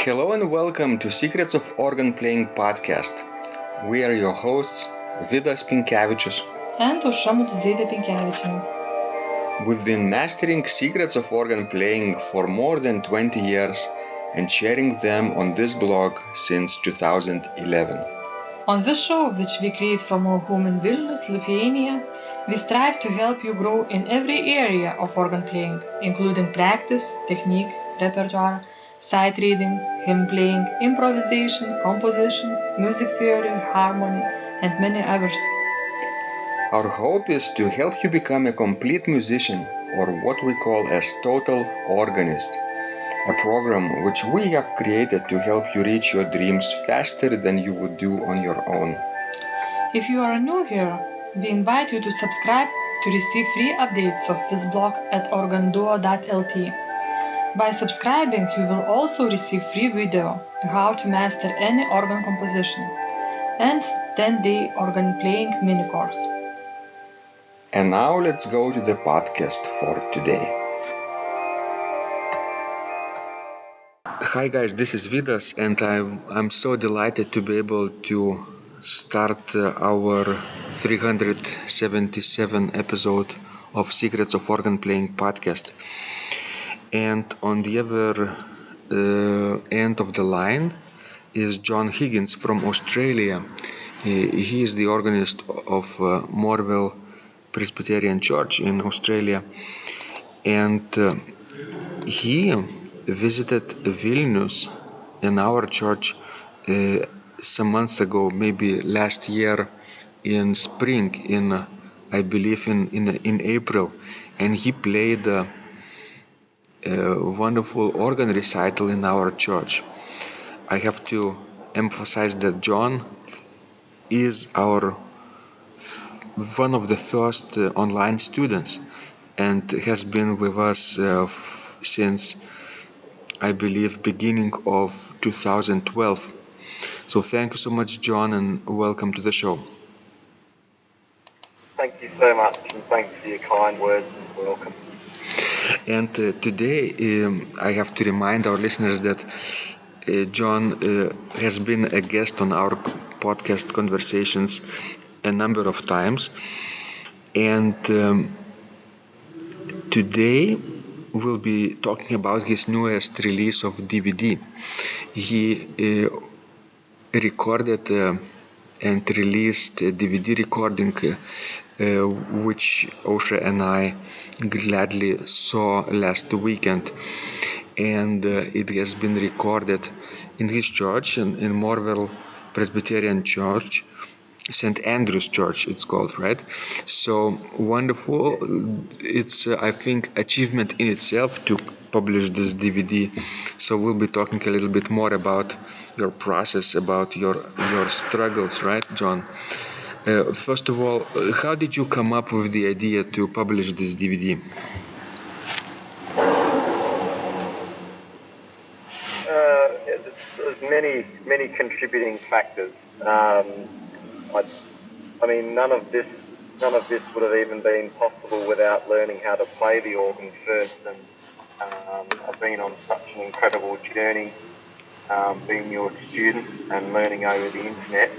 Hello and welcome to Secrets of Organ Playing podcast. We are your hosts, Vidas Pinkevičius and Ausra Pinkevičienė. We've been mastering secrets of organ playing for more than 20 years and sharing them on this blog since 2011. On this show, which we create from our home in Vilnius, Lithuania, we strive to help you grow in every area of organ playing, including practice, technique, repertoire, sight reading, hymn playing, improvisation, composition, music theory, harmony, and many others. Our hope is to help you become a complete musician, or what we call as total organist, a program which we have created to help you reach your dreams faster than you would do on your own. If you are new here, we invite you to subscribe to receive free updates of this blog at organduo.lt. By subscribing, you will also receive free video how to master any organ composition and 10-day organ playing mini course. And now let's go to the podcast for today. Hi guys, this is Vidas and I'm so delighted to be able to start our 377 episode of Secrets of Organ Playing podcast. And on the other end of the line is John Higgins from Australia. He is the organist of Morewell Presbyterian Church in Australia. And he visited Vilnius in our church some months ago, maybe last year in spring, I believe in April, and he played a wonderful organ recital in our church. I have to emphasize that John is one of the first online students and has been with us since, I believe, beginning of 2012. So thank you so much, John, and welcome to the show. Thank you so much, and thanks for your kind words and welcome. And today I have to remind our listeners that John has been a guest on our podcast conversations a number of times. And today we'll be talking about his newest release of DVD. He recorded and released a DVD recording which Ausra and I gladly saw last weekend, and it has been recorded in his church in Morewell Presbyterian Church, St. Andrew's Church it's called, right? So wonderful. It's I think achievement in itself to publish this DVD. So we'll be talking a little bit more about your process, about your struggles, right, John? First of all, how did you come up with the idea to publish this DVD? There's many contributing factors. I mean, none of this would have even been possible without learning how to play the organ first. And I've been on such an incredible journey, being your student and learning over the internet.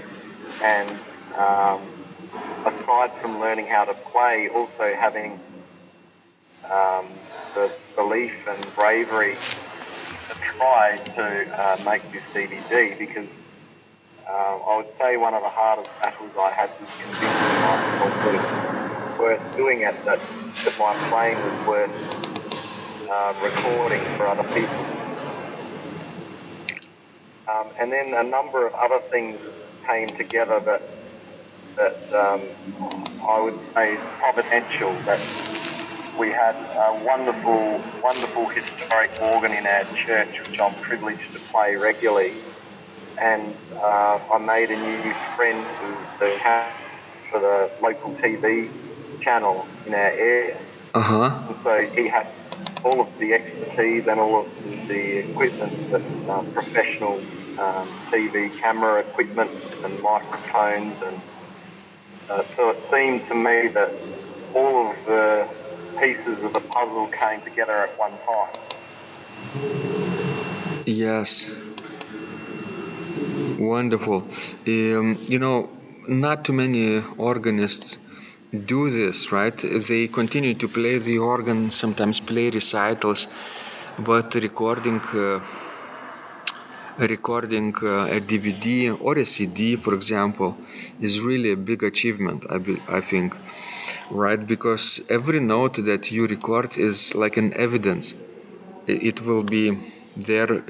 And aside from learning how to play, also having the belief and bravery to try to make this DVD, because I would say one of the hardest battles I had was convincing myself that it was worth doing it, that my playing was worth recording for other people. And then a number of other things came together that I would say is providential, that we had a wonderful historic organ in our church, which I'm privileged to play regularly. And I made a new friend who's the host for the local TV channel in our area. And so he had all of the expertise and all of the equipment, that professional TV camera equipment and microphones, and so it seemed to me that all of the pieces of the puzzle came together at one time. Yes. Wonderful. Not too many organists do this, right? They continue to play the organ, sometimes play recitals, but recording a DVD or a CD, for example, is really a big achievement, I think, right? Because every note that you record is like an evidence. It will be there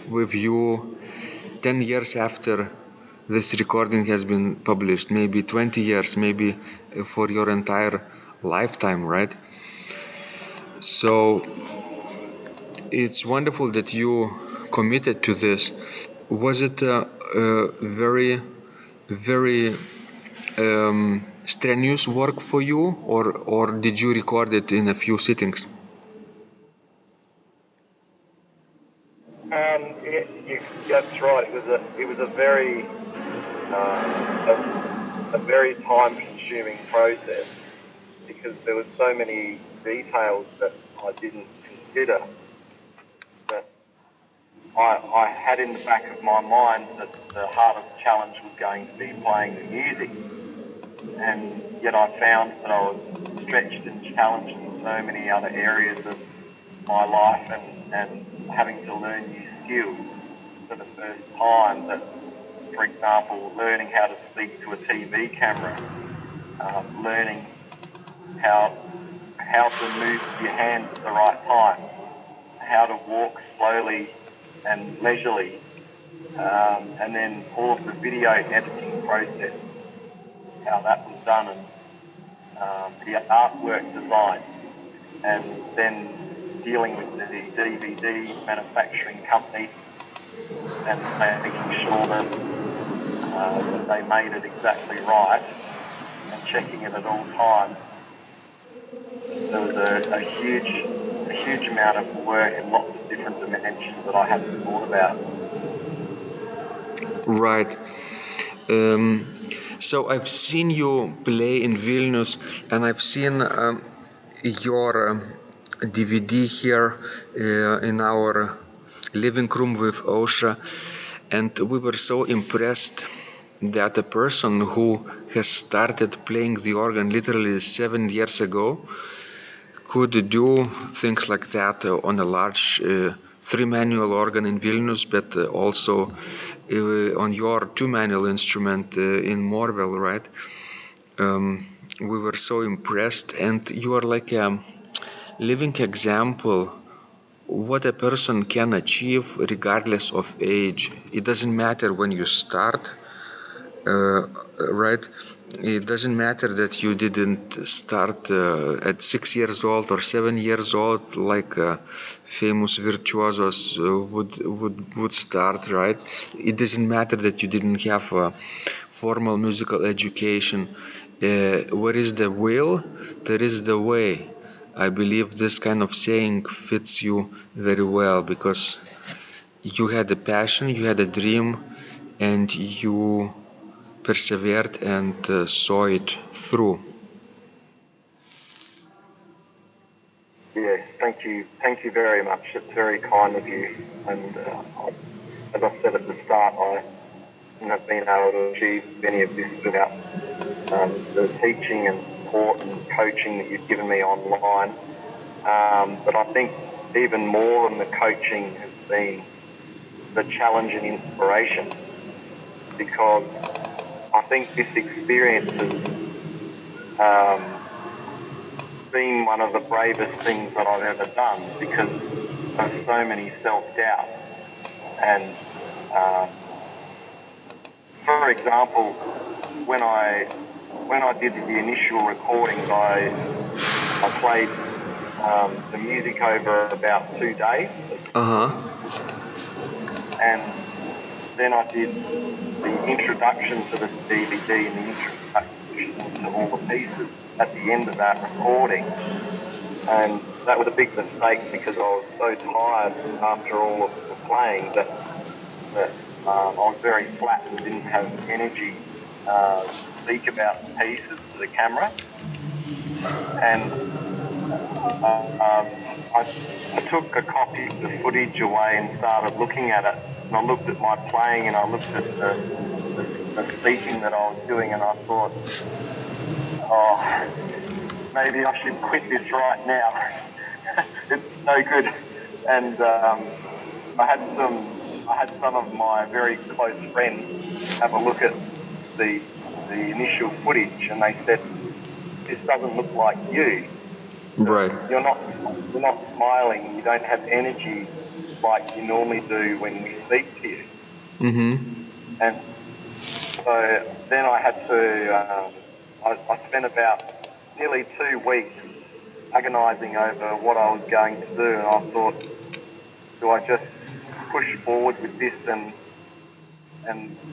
with you 10 years after this recording has been published, maybe 20 years, maybe for your entire lifetime, right? So it's wonderful that you committed to this. Was it very, very strenuous work for you, or did you record it in a few sittings? That's right. It was a very very time-consuming process because there were so many details that I didn't consider. That I had in the back of my mind that the hardest challenge was going to be playing the music, and yet I found that I was stretched and challenged in so many other areas of my life and having to learn new skills for the first time. That, for example, learning how to speak to a TV camera, learning how to move your hands at the right time, how to walk slowly and leisurely, and then all of the video editing process, how that was done, and the artwork design, and then dealing with the DVD manufacturing company and making sure that they made it exactly right and checking it at all times. There was a huge amount of work and lots of different dimensions that I hadn't thought about. Right. So I've seen you play in Vilnius, and I've seen your DVD here in our living room with Ausra, and we were so impressed that a person who has started playing the organ literally 7 years ago could do things like that on a large 3-manual organ in Vilnius, but also on your 2-manual instrument in Morewell, right? We were so impressed, and you are like a living example what a person can achieve regardless of age. It doesn't matter when you start, right? It doesn't matter that you didn't start at 6 years old or 7 years old like famous virtuosos would start, right? It doesn't matter that you didn't have a formal musical education. Where is the will, there is the way. I believe this kind of saying fits you very well because you had a passion, you had a dream, and you persevered and saw it through. Yes, thank you very much. It's very kind of you. And as I said at the start, I wouldn't have been able to achieve any of this without the teaching and support and coaching that you've given me online. But I think even more than the coaching has been the challenge and inspiration, because I think this experience has been one of the bravest things that I've ever done because of so many self-doubts. And for example, when I did the initial recordings, I played the music over about 2 days. And then I did the introduction to the DVD and the introduction to all the pieces at the end of that recording. And that was a big mistake because I was so tired after all of the playing that I was very flat and didn't have energy to speak about the pieces to the camera. And I took a copy of the footage away and started looking at it. And I looked at my playing and I looked at the speaking that I was doing, and I thought, oh, maybe I should quit this right now. It's no good. And I had some of my very close friends have a look at the initial footage, and they said, this doesn't look like you. Right. You're not smiling. You don't have energy like you normally do when we speak to you. Mm-hmm. And so then I had to. I spent about nearly 2 weeks agonising over what I was going to do, and I thought, do I just push forward with this and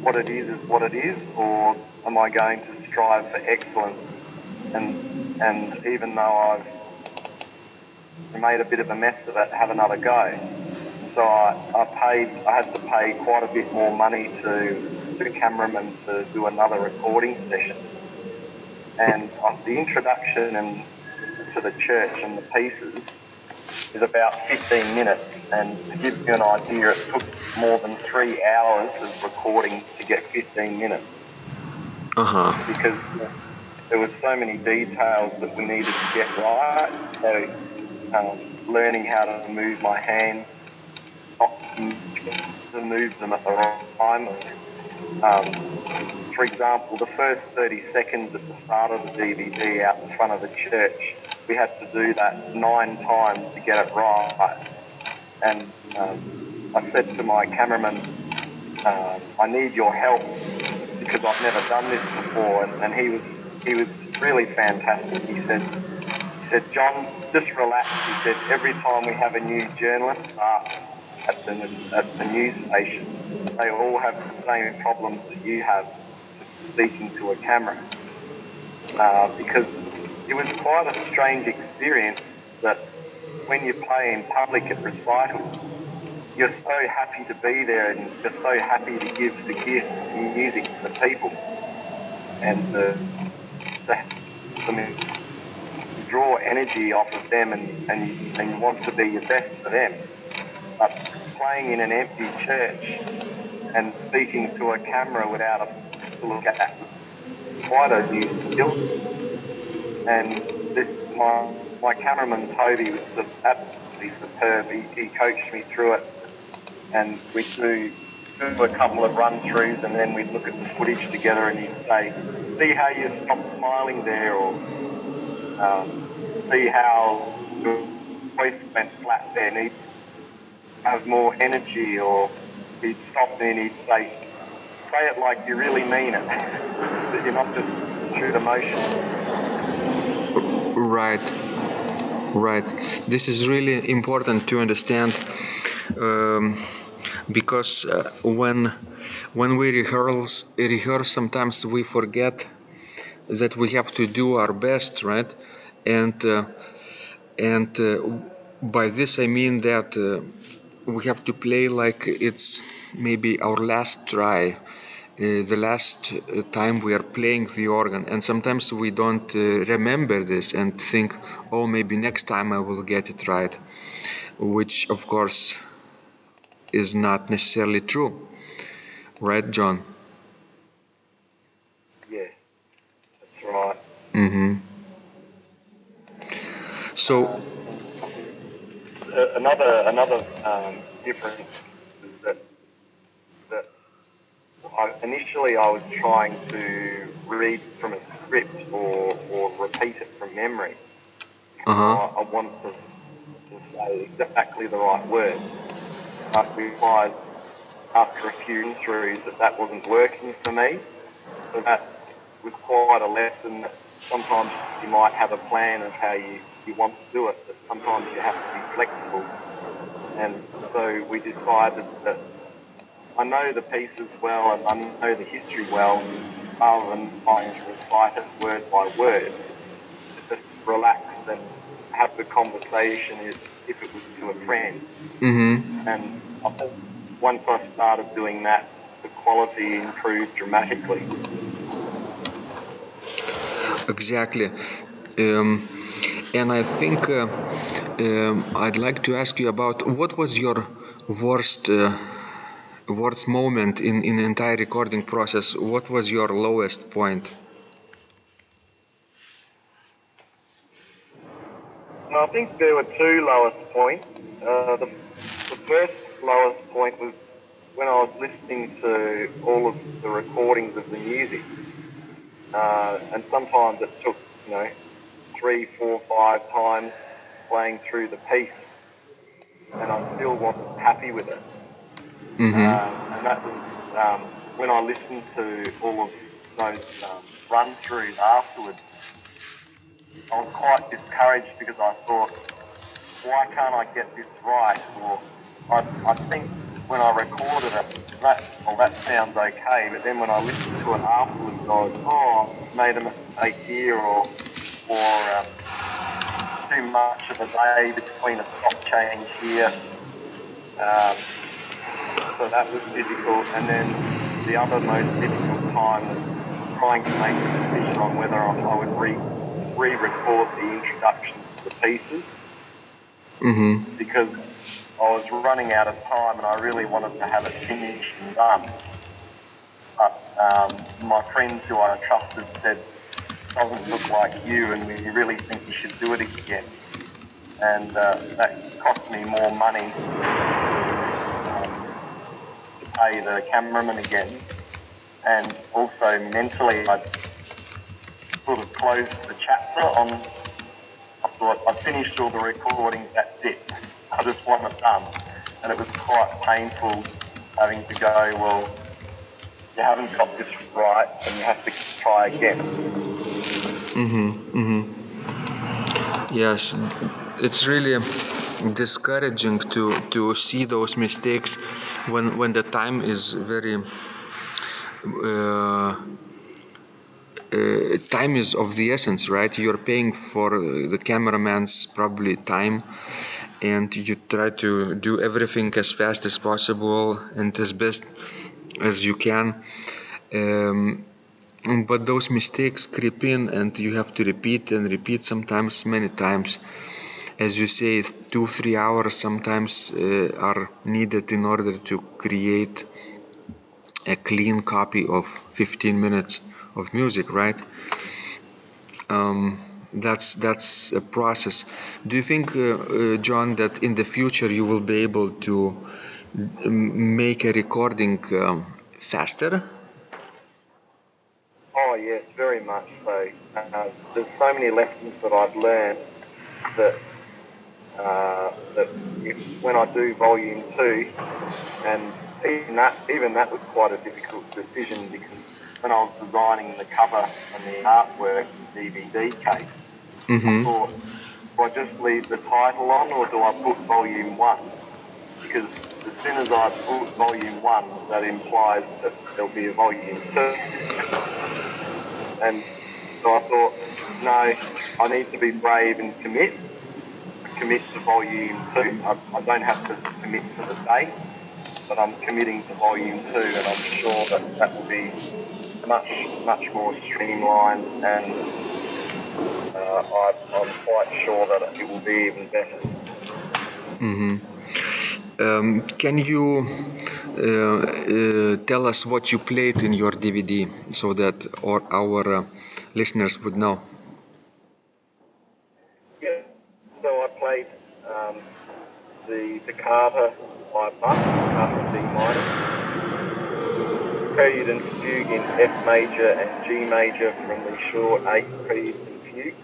what it is what it is, or am I going to strive for excellence? And even though I've made a bit of a mess of it, have another go. So I had to pay quite a bit more money to the cameraman to do another recording session. And the introduction to the church and the pieces is about 15 minutes. And to give you an idea, it took more than 3 hours of recording to get 15 minutes. Uh-huh. Because there were so many details that we needed to get right. So learning how to move my hands, to move them at the right time. For example, the first 30 seconds at the start of the DVD out in front of the church, we had to do that 9 times to get it right. And I said to my cameraman, I need your help because I've never done this before. And he was really fantastic. He said, John, just relax. He said, every time we have a new journalist at the news station, they all have the same problems that you have speaking to a camera. Because it was quite a strange experience that when you play in public at recitals, you're so happy to be there and you're so happy to give the gift of music to the people and draw energy off of them and you want to be your best for them. But playing in an empty church and speaking to a camera without a to look at quite a new skill. And my cameraman Toby was absolutely superb. He coached me through it, and we'd do a couple of run-throughs, and then we'd look at the footage together, and he'd say, see how you stopped smiling there, or see how your voice went flat there, need to have more energy, or he'd stop me and he'd say it like you really mean it, that you're not just through emotion. Right. This is really important to understand, because when we rehearse, sometimes we forget that we have to do our best, right? And by this I mean that we have to play like it's maybe our last try. The last time we are playing the organ, and sometimes we don't remember this and think, oh, maybe next time I will get it right, which of course is not necessarily true, right, John? Yeah, that's right. Mm-hmm. So another difference is that initially I was trying to read from a script or repeat it from memory. I wanted to say exactly the right words. I realized after a few throughs that wasn't working for me. So that was quite a lesson that sometimes you might have a plan of how you want to do it, but sometimes you have to be flexible. And so we decided that I know the pieces well and I know the history well, rather than trying to recite it word by word, to just relax and have the conversation as if it was to a friend. Mm-hmm. And I think once I started doing that, the quality improved dramatically. Exactly. And I think I'd like to ask you about what was your worst moment in the entire recording process. What was your lowest point? I think there were two lowest points. The first lowest point was when I was listening to all of the recordings of the music. And sometimes it took, 3, 4, 5 times playing through the piece, and I still wasn't happy with it. And that was when I listened to all of those run-throughs afterwards. I was quite discouraged because I thought, why can't I get this right? Or I think when I recorded it, that sounds okay, but then when I listened to it afterwards, I was, made a mistake here, or too much of a delay between a stop change here. So that was difficult. And then the other most difficult time was trying to make a decision on whether I would re-record the introduction to the pieces. Because I was running out of time and I really wanted to have it finished and done. But my friends who I trusted said, doesn't look like you and we really think you should do it again. And that cost me more money to pay the cameraman again. And also mentally I sort of closed the chapter on, I thought I've finished all the recordings, that's it. I just want it done. And it was quite painful having to go, well, you haven't got this right and you have to try again. Yes, it's really discouraging to see those mistakes when the time is very time is of the essence, right? You're paying for the cameraman's probably time, and you try to do everything as fast as possible and as best as you can. But those mistakes creep in and you have to repeat and repeat, sometimes many times. As you say, 2-3 hours sometimes are needed in order to create a clean copy of 15 minutes of music, right? That's a process. Do you think, John, that in the future you will be able to make a recording faster? Oh yes, very much so. There's so many lessons that I've learned that when I do volume 2, and even that was quite a difficult decision because when I was designing the cover and the artwork DVD case, I thought, do I just leave the title on or do I put volume 1? Because as soon as I put volume 1, that implies that there'll be a volume 2. And so I thought, no, I need to be brave and commit to volume 2. I don't have to commit to the date, but I'm committing to volume 2, and I'm sure that will be much more streamlined, and I'm quite sure that it will be even better. Can you tell us what you played in your DVD so that our listeners would know? Yeah, so I played the Toccata by Bach, Toccata D minor, Prelude and Fugue in F major and G major from the short 8 Preludes and Fugues,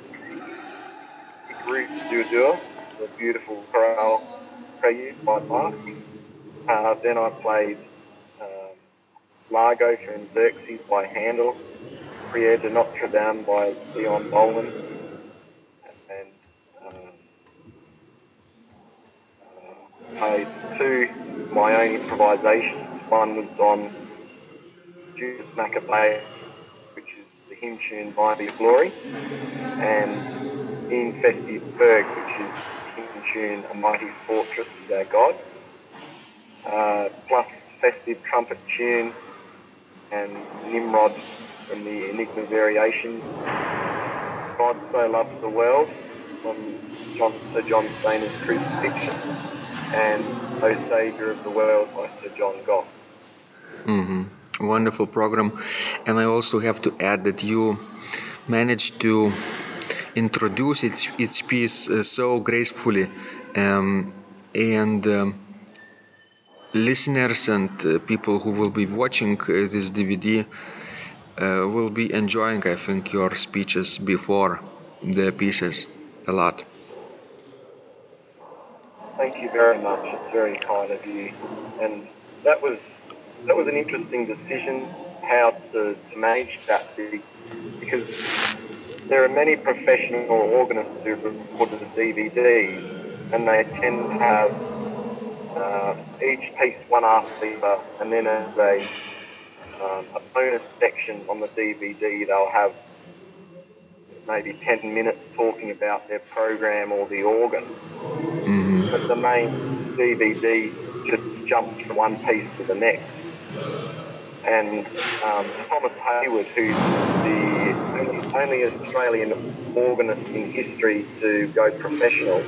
Route du Dur, the beautiful chorale Prelude by Bach. Then I played Largo from Xerxes by Handel, Prière de Notre Dame by Leon Bolan, and played 2 my own improvisations. One was on Judas Maccabee, which is the hymn tune By Be Glory, and In Festive Berg, which is the hymn tune A Mighty Fortress is Our God, plus festive trumpet tune and Nimrod from the Enigma Variations. God So Loves the World, on Sir John Stainer's crucifixion and O Saviour of the World by Sir John Goff. Wonderful program. And I also have to add that you managed to introduce each piece so gracefully, and listeners and people who will be watching this DVD will be enjoying, I think, your speeches before the pieces a lot. Thank you very much. It's very kind of you. And that was an interesting decision how to manage that, because there are many professional organists who record the DVDs, and they tend to have each piece one after the other, and then as a bonus section on the DVD, they'll have maybe 10 minutes talking about their program or the organ. But the main DVD just jumps from one piece to the next. And Thomas Hayward, who's the only Australian organist in history to go professional,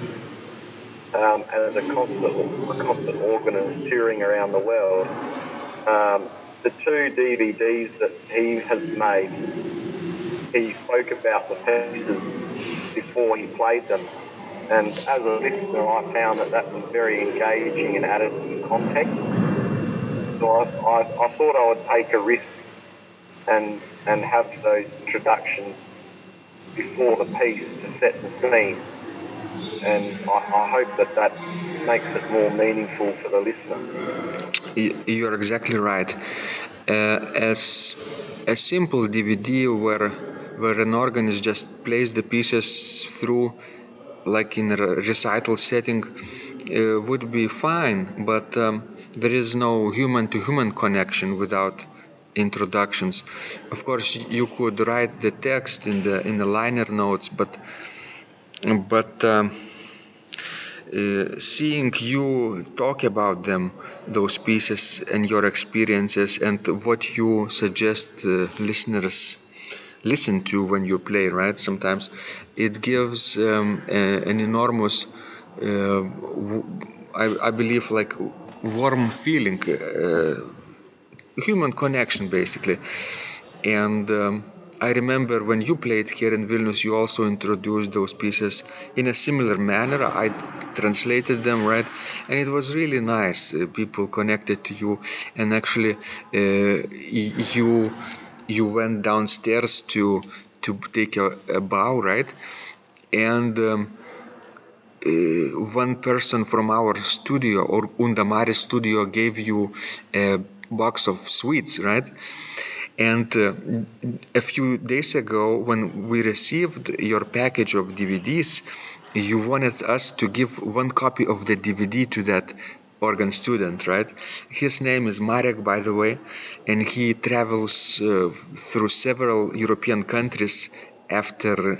as a concert organist touring around the world, the two DVDs that he has made, he spoke about the pieces before he played them. And as a listener, I found that was very engaging and added some context. So I thought I would take a risk and have those introductions before the piece to set the scene. And I hope that makes it more meaningful for the listener. You're exactly right. As a simple DVD where an organist just plays the pieces through, like in a recital setting, would be fine, but there is no human-to-human connection without introductions. Of course, you could write the text in the liner notes, but seeing you talk about them, those pieces, and your experiences, and what you suggest listeners listen to when you play, right? Sometimes it gives an enormous, I believe, like warm feeling, human connection, basically. And I remember when you played here in Vilnius, you also introduced those pieces in a similar manner. I translated them, right? And it was really nice. People connected to you, and actually you went downstairs to take a bow, right? And one person from our studio, or Undamari studio, gave you a box of sweets, right? And a few days ago, when we received your package of DVDs, you wanted us to give one copy of the DVD to that organ student, right? His name is Marek, by the way, and he travels through several European countries after,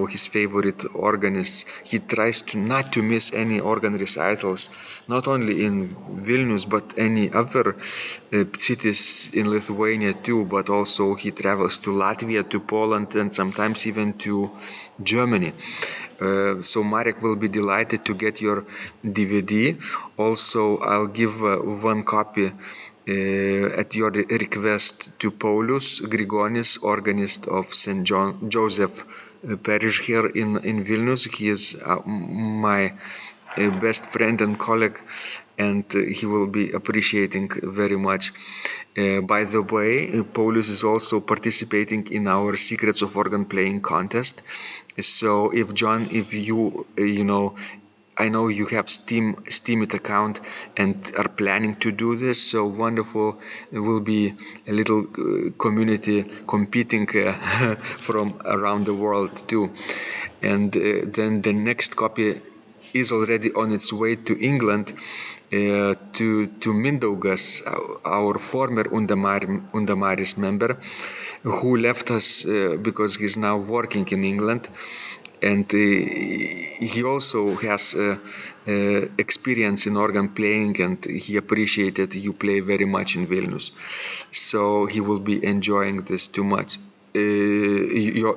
his favorite organists. He tries not to miss any organ recitals, not only in Vilnius, but any other cities in Lithuania too, but also he travels to Latvia, to Poland, and sometimes even to Germany. So Marek will be delighted to get your DVD. Also, I'll give one copy at your request to Paulius Grigonis, organist of St. Joseph Parish here in Vilnius. He is my best friend and colleague, and he will be appreciating very much. By the way, Paulus is also participating in our Secrets of Organ Playing contest. So if John, if you I know you have Steemit account and are planning to do this, so wonderful. It will be a little community competing from around the world too. And then the next copy is already on its way to England, to Mindaugas, our former Undamaris member, who left us because he's now working in England. And he also has experience in organ playing, and he appreciated you play very much in Vilnius. So he will be enjoying this too much. your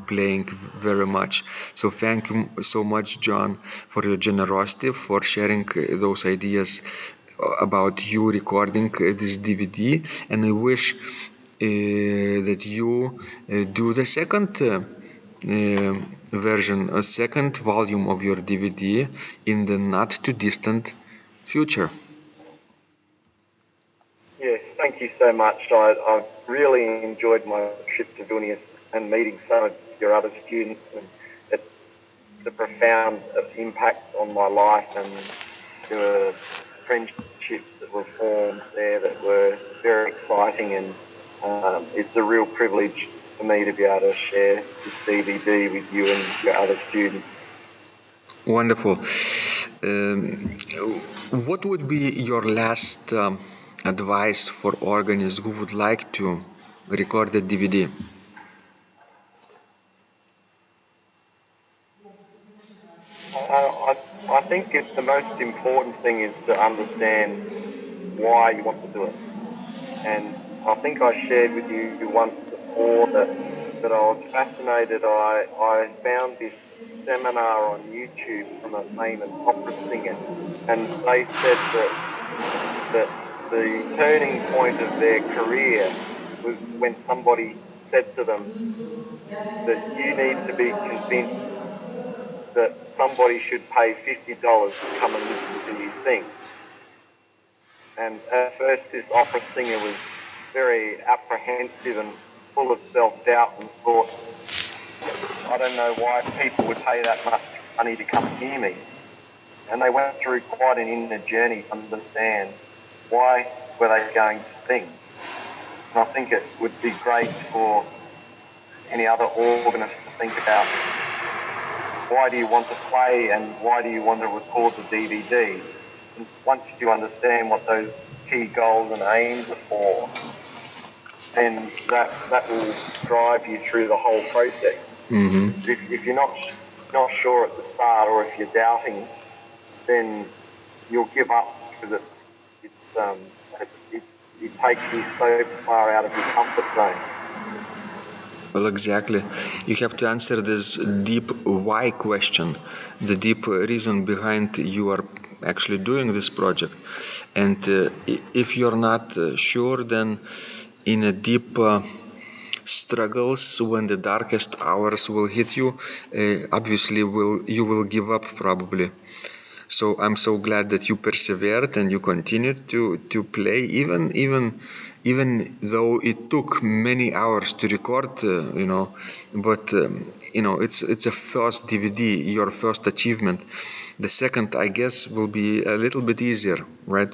playing very much. So thank you so much, John, for your generosity, for sharing those ideas about you recording this DVD, and I wish that you do the second version, a second volume of your DVD in the not too distant future. Yes, thank you so much. I've really enjoyed my trip to Vilnius and meeting some of your other students, and it's a profound impact on my life, and there were friendships that were formed there that were very exciting, and it's a real privilege for me to be able to share this DVD with you and your other students. Wonderful. What would be your last advice for organists who would like to record a DVD? I think the most important thing is to understand why you want to do it. And I think I shared with you once before that I was fascinated. I found this seminar on YouTube from a famous opera singer, and they said that the turning point of their career was when somebody said to them that you need to be convinced that somebody should pay $50 to come and listen to you sing. And at first this opera singer was very apprehensive and full of self-doubt and thought, I don't know why people would pay that much money to come hear me. And they went through quite an inner journey to understand why were they going to sing. And I think it would be great for any other organist to think about why do you want to play and why do you want to record the DVD. And once you understand what those key goals and aims are for, then that will drive you through the whole process. Mm-hmm. If you're not sure at the start, or if you're doubting, then you'll give up because it takes you so far out of your comfort zone. Well, exactly. You have to answer this deep why question, the deep reason behind you are actually doing this project. And if you're not sure, then in a deep struggles, when the darkest hours will hit you, obviously you will give up probably. So I'm so glad that you persevered and you continued to play, even though it took many hours to record, but it's a first DVD, your first achievement. The second, I guess, will be a little bit easier, right?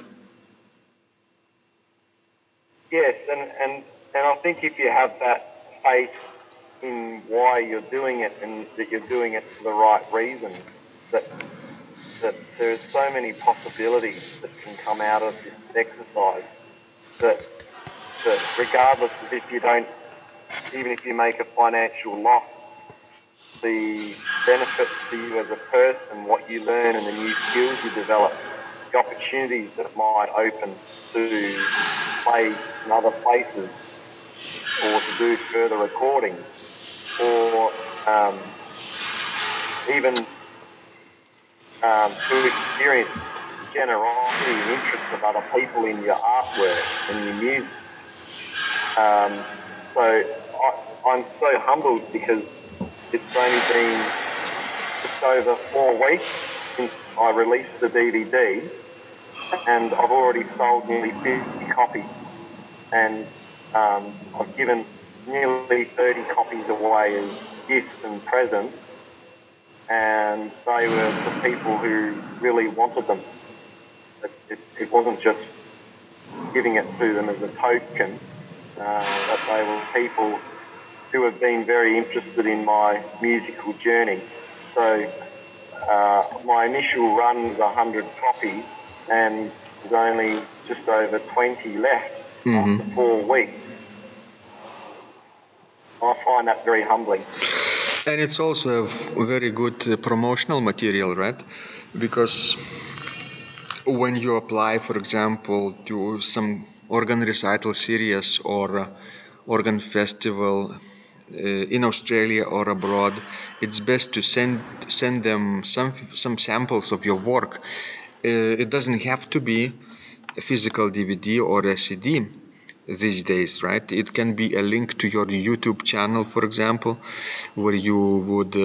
Yes, and I think if you have that faith in why you're doing it and that you're doing it for the right reason, that there's so many possibilities that can come out of this exercise, that regardless of even if you make a financial loss, the benefits to you as a person, what you learn and the new skills you develop, the opportunities that might open to play in other places or to do further recordings, or even to experience generosity and interest of other people in your artwork and your music. So I'm so humbled because it's only been just over 4 weeks since I released the DVD, and I've already sold nearly 50 copies, and I've given nearly 30 copies away as gifts and presents, and they were for people who really wanted them. It wasn't just giving it to them as a token, but they were people who have been very interested in my musical journey. So my initial run was 100 copies, and there's only just over 20 left after 4 weeks. I find that very humbling. And it's also a very good promotional material, right? Because when you apply, for example, to some organ recital series or organ festival in Australia or abroad, it's best to send them some samples of your work. It doesn't have to be a physical DVD or a CD these days, right? It can be a link to your YouTube channel, for example, where you would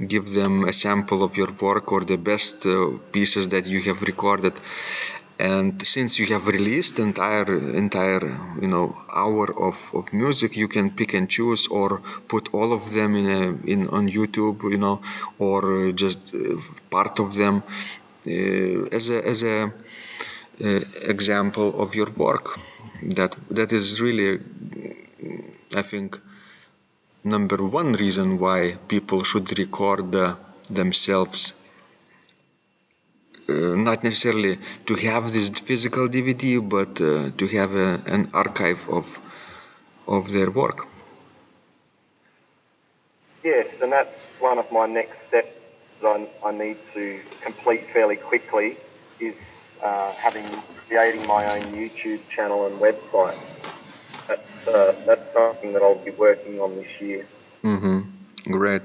give them a sample of your work or the best pieces that you have recorded. And since you have released entire hour of music, you can pick and choose or put all of them on YouTube, or just part of them as a example of your work. That is really, I think, number one reason why people should record themselves. Not necessarily to have this physical DVD, but to have an archive of their work. Yes, and that's one of my next steps that I need to complete fairly quickly, is creating my own YouTube channel and website. That's something that I'll be working on this year. Great.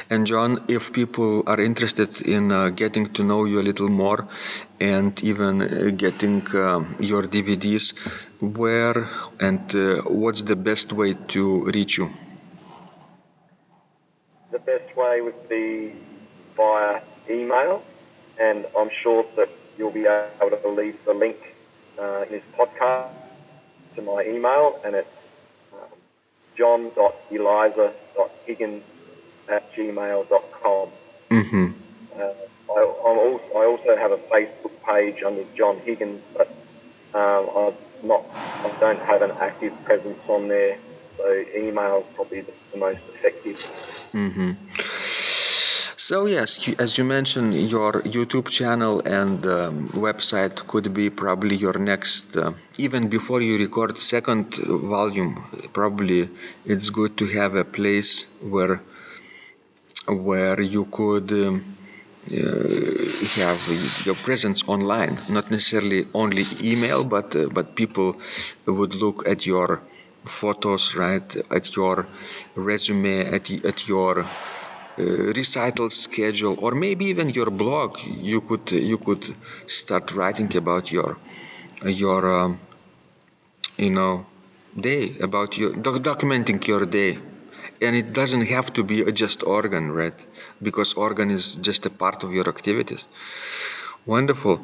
And John, if people are interested in getting to know you a little more and even getting your DVDs, where and what's the best way to reach you? The best way would be via email, and I'm sure that you'll be able to leave the link in this podcast to my email, and it's john.eliza.higgins@gmail.com. I also have a Facebook page under John Higgins, but I don't have an active presence on there, so email is probably the most effective. So yes, as you mentioned, your YouTube channel and website could be probably your next, even before you record second volume, probably it's good to have a place where you could have your presence online, not necessarily only email, but people would look at your photos, right, at your resume, at your recital schedule, or maybe even your blog. You could start writing about your day, about your documenting your day. And it doesn't have to be just organ, right? Because organ is just a part of your activities. Wonderful.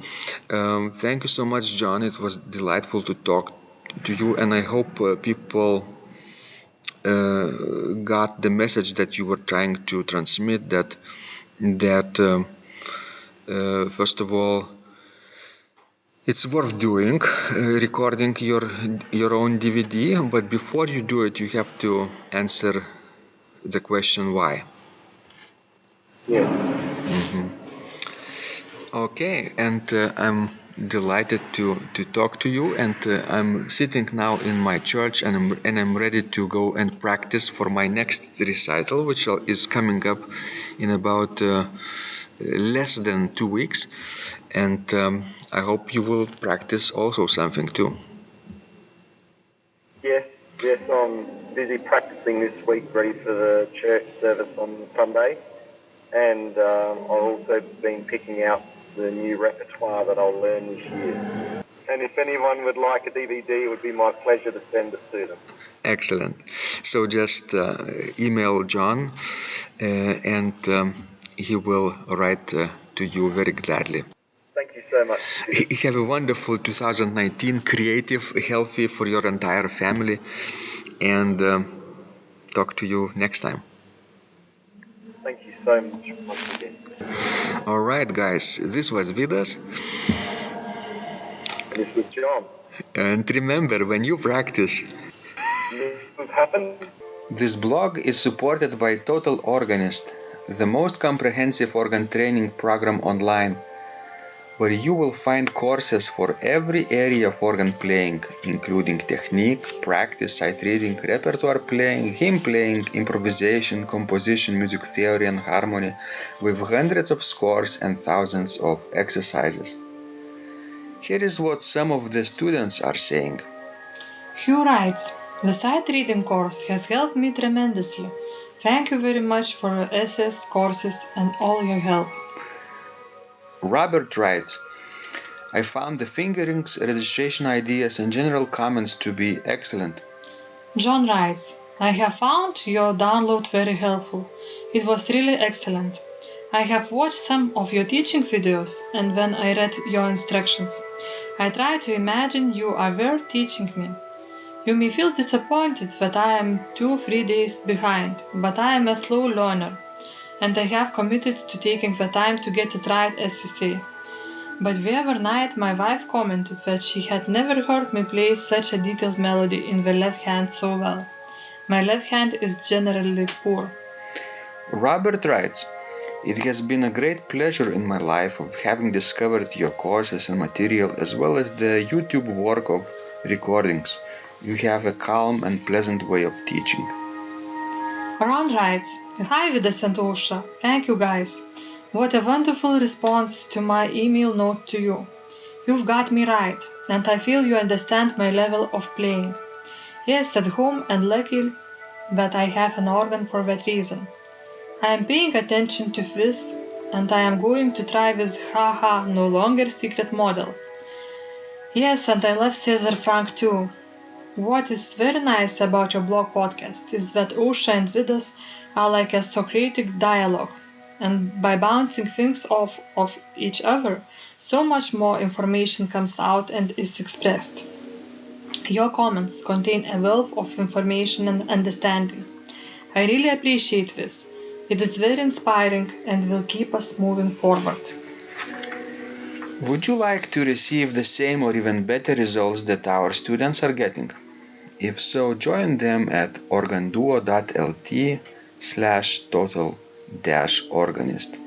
Thank you so much, John. It was delightful to talk to you, and I hope people got the message that you were trying to transmit, that first of all, it's worth doing, recording your own DVD, but before you do it, you have to answer the question why. Yeah. Okay, and I'm delighted to talk to you, and I'm sitting now in my church, and I'm ready to go and practice for my next recital, which is coming up in about less than 2 weeks, and I hope you will practice also something too. Yes, I'm busy practicing this week, ready for the church service on Sunday, and I've also been picking out the new repertoire that I'll learn this year. And if anyone would like a DVD, it would be my pleasure to send it to them. Excellent. So just email John, and he will write to you very gladly. Thank you so much. Have a wonderful 2019, creative, healthy for your entire family, and talk to you next time. Thank you so much once again. All right, guys, this was Vidas. This was John. And remember, when you practice, Miracles happen. This blog is supported by Total Organist, the most comprehensive organ training program online, where you will find courses for every area of organ playing, including technique, practice, sight reading, repertoire playing, hymn playing, improvisation, composition, music theory and harmony, with hundreds of scores and thousands of exercises. Here is what some of the students are saying. Hugh writes, The sight reading course has helped me tremendously. Thank you very much for your essays, courses, and all your help. Robert writes, I found the fingerings, registration ideas, and general comments to be excellent. John writes, I have found your download very helpful. It was really excellent. I have watched some of your teaching videos, and when I read your instructions, I tried to imagine you were teaching me. You may feel disappointed that I am 2-3 days behind, but I am a slow learner, and I have committed to taking the time to get it right, as you say. But the other night my wife commented that she had never heard me play such a detailed melody in the left hand so well. My left hand is generally poor. Robert writes, it has been a great pleasure in my life of having discovered your courses and material as well as the YouTube work of recordings. You have a calm and pleasant way of teaching. Ron writes, Hi Vidas and Ausra, thank you guys. What a wonderful response to my email note to you. You've got me right, and I feel you understand my level of playing. Yes, at home, and lucky that I have an organ for that reason. I am paying attention to this, and I am going to try this no longer secret model. Yes, and I love Cesar Frank too. What is very nice about your blog podcast is that Ausra and Vidas are like a Socratic dialogue, and by bouncing things off of each other, so much more information comes out and is expressed. Your comments contain a wealth of information and understanding. I really appreciate this. It is very inspiring and will keep us moving forward. Would you like to receive the same or even better results that our students are getting? If so, join them at organduo.lt/total-organist.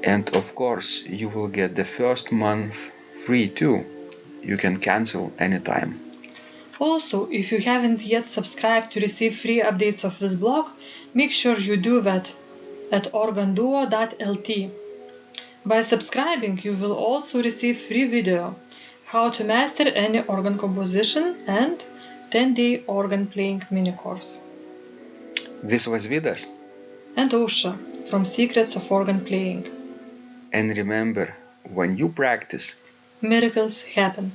And of course, you will get the first month free too. You can cancel anytime. Also, if you haven't yet subscribed to receive free updates of this blog, make sure you do that at organduo.lt. By subscribing, you will also receive free video, how to master any organ composition, and 10-day organ playing mini course. This was Vidas and Ausra from Secrets of Organ Playing. And remember, when you practice, miracles happen.